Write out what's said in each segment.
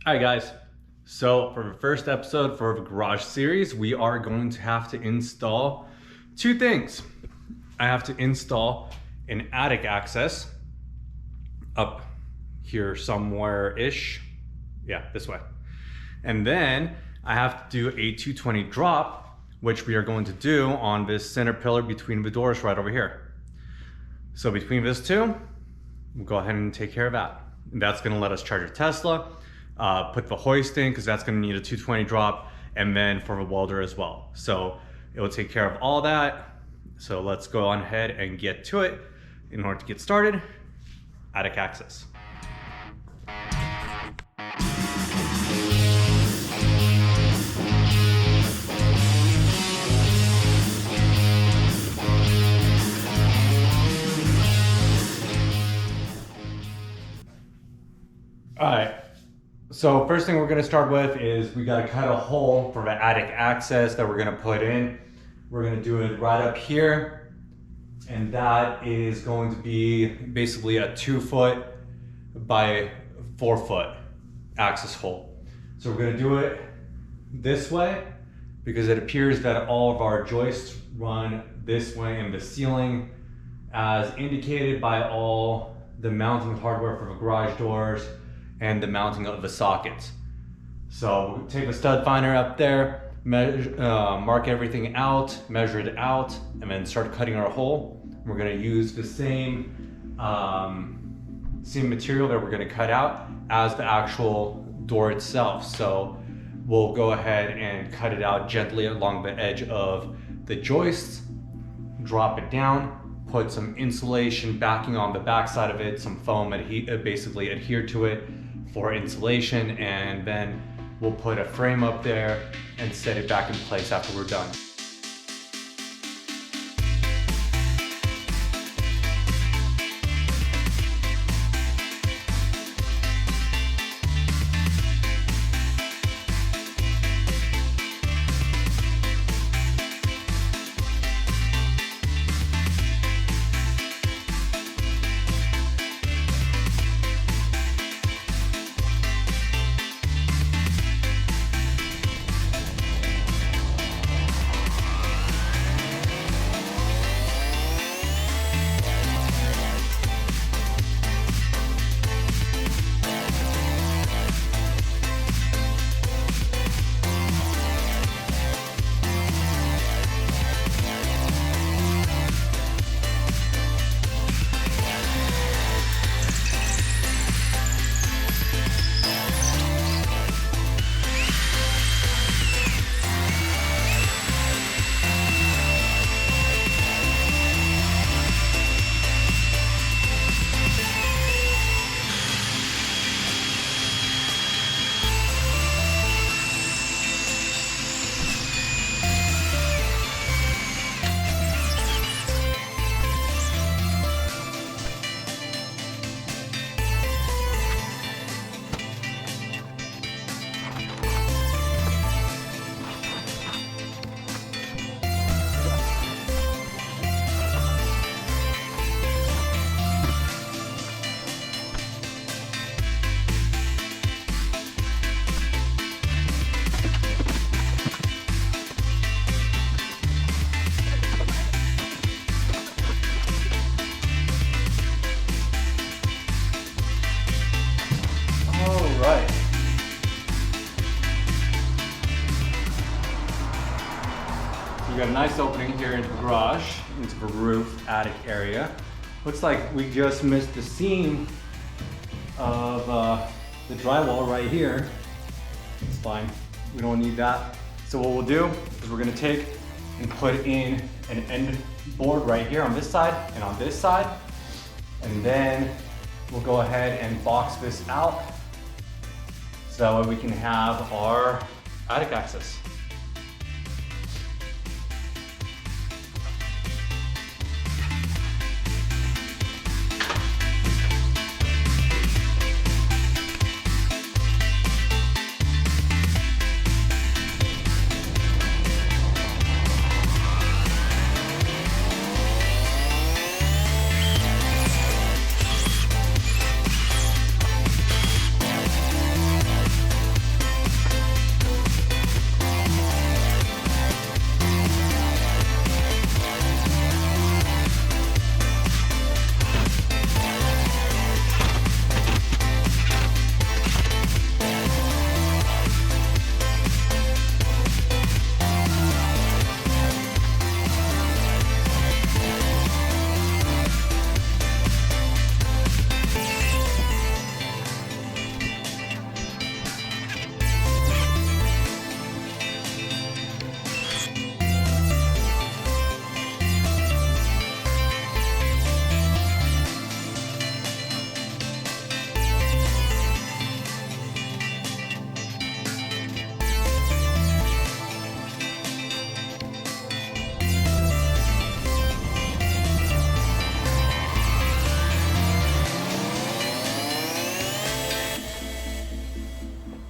Alright guys, so for the first episode for the garage series, we are going to have to install two things. I have to install an attic access up here somewhere-ish. Yeah, this way. And then I have to do a 220 drop, which we are going to do on this center pillar between the doors right over here. So between these two, we'll go ahead and take care of that. And that's gonna let us charge a Tesla, put the hoist in, because that's gonna need a 220 drop, and then for the welder as well. So it will take care of all that. So let's go on ahead and get to it. In order to get started, attic access. All right, so first thing we're gonna start with is we gotta cut a hole for the attic access that we're gonna put in. We're gonna do it right up here, and that is going to be basically a 2 foot by 4 foot access hole. So we're gonna do it this way because it appears that all of our joists run this way in the ceiling, as indicated by all the mounting hardware for the garage doors and the mounting of the sockets. So we'll take a stud finder up there, mark everything out, measure it out, and then start cutting our hole. We're gonna use the same material that we're gonna cut out as the actual door itself. So we'll go ahead and cut it out gently along the edge of the joists, drop it down, put some insulation backing on the back side of it, some foam basically adhere to it for insulation, and then we'll put a frame up there and set it back in place after we're done. Right. So we got a nice opening here into the garage, into the roof attic area. Looks like we just missed the seam of the drywall right here. It's fine, we don't need that. So what we'll do is we're gonna take and put in an end board right here on this side and on this side. And then we'll go ahead and box this out, so that way we can have our attic access.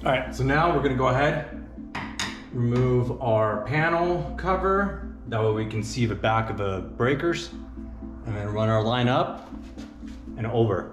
All right, so now we're gonna go ahead, remove our panel cover. That way we can see the back of the breakers, and then run our line up and over.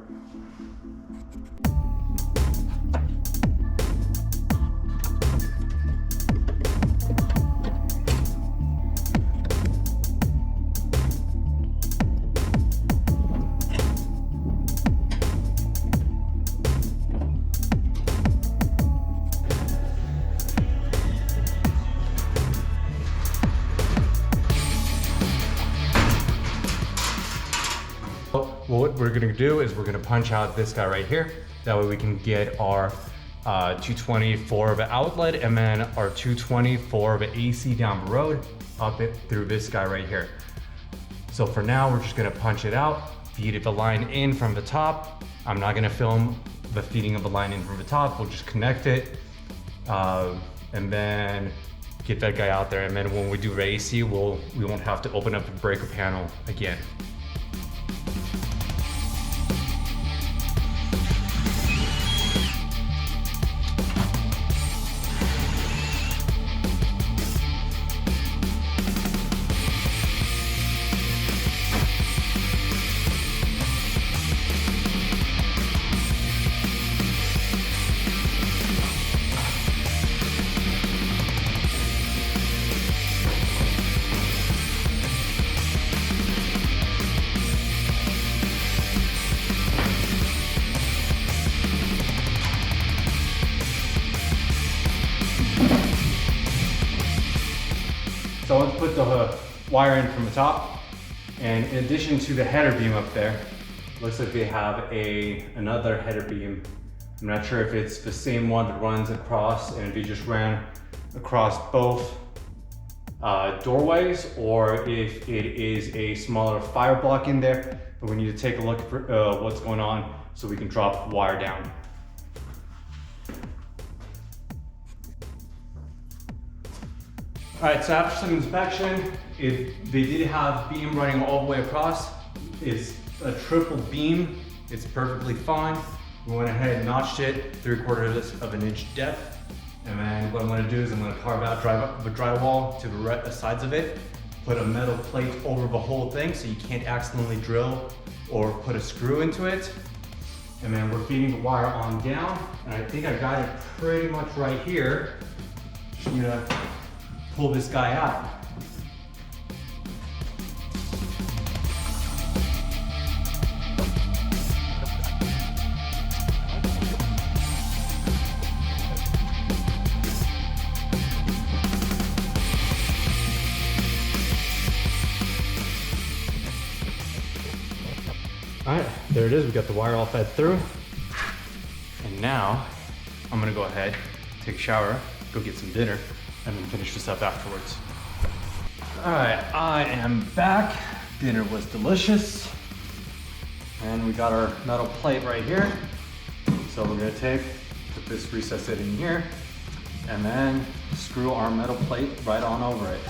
What we're gonna do is we're gonna punch out this guy right here. That way we can get our 224 of an outlet and then our 224 of an AC down the road up it through this guy right here. So for now, we're just gonna punch it out, feed the line in from the top. I'm not gonna film the feeding of the line in from the top. We'll just connect it and then get that guy out there. And then when we do AC, we won't have to open up the breaker panel again. So let's put the wire in from the top. And in addition to the header beam up there, looks like they have another header beam. I'm not sure if it's the same one that runs across and they just ran across both doorways, or if it is a smaller fire block in there. But we need to take a look at what's going on so we can drop the wire down. All right, so after some inspection, they did have beam running all the way across. It's a triple beam. It's perfectly fine. We went ahead and notched it 3/4 of an inch depth. And then what I'm gonna do is I'm gonna carve out the drywall to the sides of it, put a metal plate over the whole thing so you can't accidentally drill or put a screw into it. And then we're feeding the wire on down. And I think I got it pretty much right here. Just need to pull this guy out. All right, there it is. We got the wire all fed through. And now I'm gonna go ahead, take a shower, go get some dinner, and then finish this up afterwards. All right, I am back. Dinner was delicious. And we got our metal plate right here. So we're gonna put this, recess it in here, and then screw our metal plate right on over it.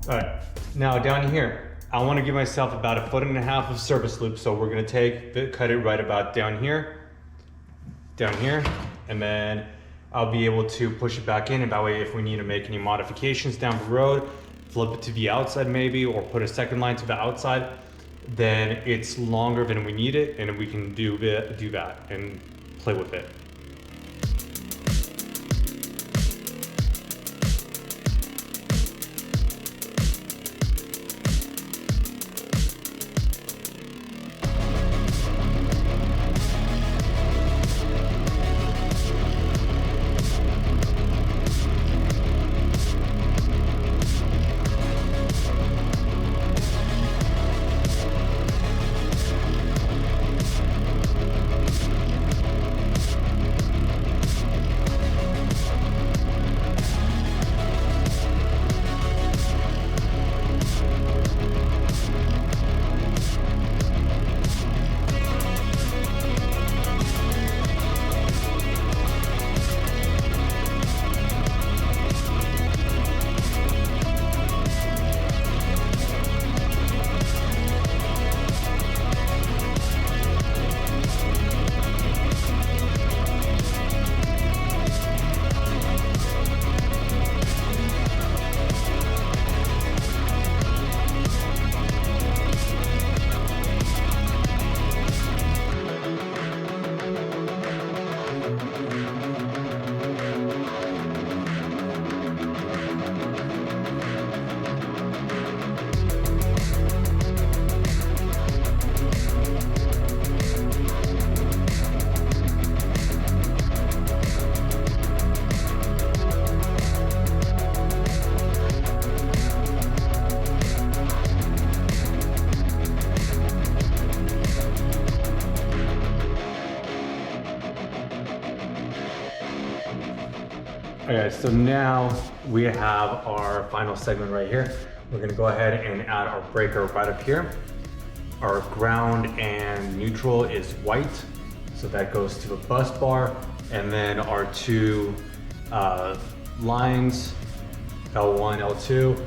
All right, now down here, I want to give myself about 1.5 foot of service loop. So we're going to cut it right about down here, and then I'll be able to push it back in. And that way, if we need to make any modifications down the road, flip it to the outside maybe, or put a second line to the outside, then it's longer than we need it, and we can do that and play with it. Okay, so now we have our final segment right here. We're gonna go ahead and add our breaker right up here. Our ground and neutral is white, so that goes to a bus bar. And then our two lines, L1, L2,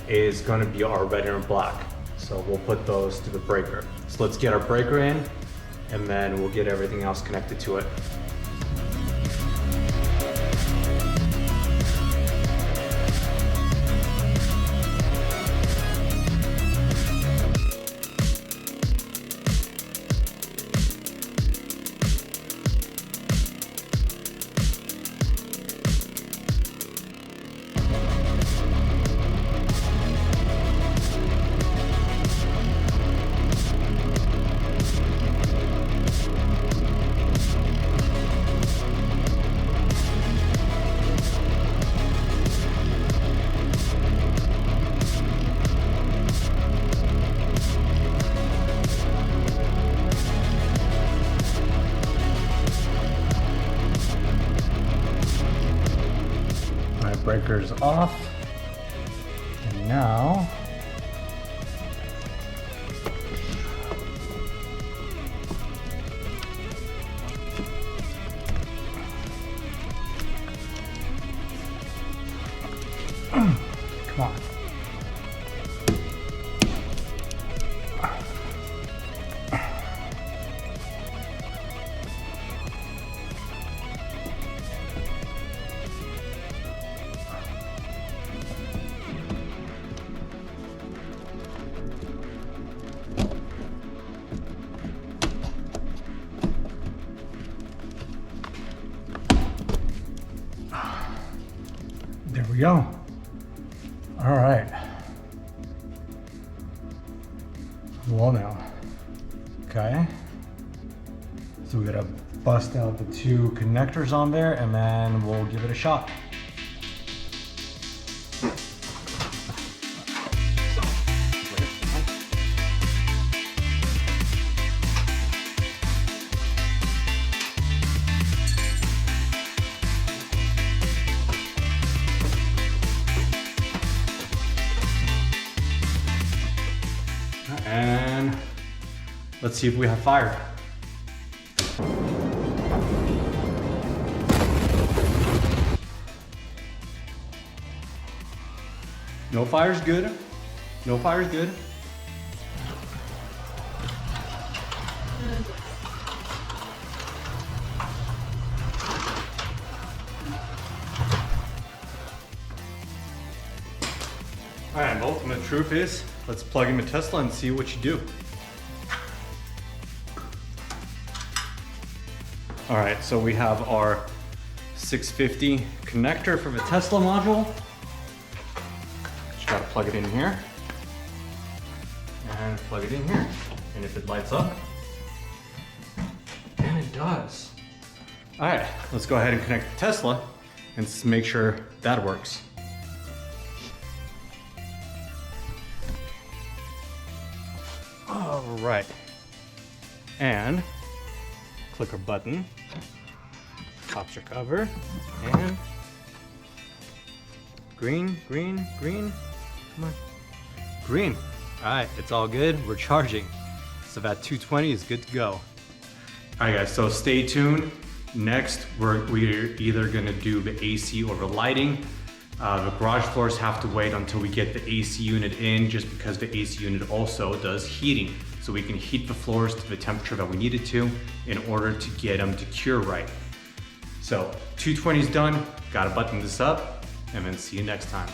is gonna be our red and black. So we'll put those to the breaker. So let's get our breaker in, and then we'll get everything else connected to it. Breaker's off, and now come on. There we go. All right. Well now. Okay. So we gotta bust out the two connectors on there, and then we'll give it a shot. And let's see if we have fire. No fire's good. No fire's good. All right, the ultimate truth is, let's plug in the Tesla and see what you do. All right, so we have our 650 connector for the Tesla module. Just gotta plug it in here. And plug it in here. And if it lights up, and it does. All right, let's go ahead and connect the Tesla and make sure that works. All right, and click our button, pops your cover, and green, green, green, come on, green. All right, it's all good, we're charging. So that 220 is good to go. All right guys, so stay tuned. Next, we're either gonna do the AC or the lighting. The garage floors have to wait until we get the AC unit in, just because the AC unit also does heating. So we can heat the floors to the temperature that we need it to in order to get them to cure right. So 220 is done, gotta button this up, and then see you next time.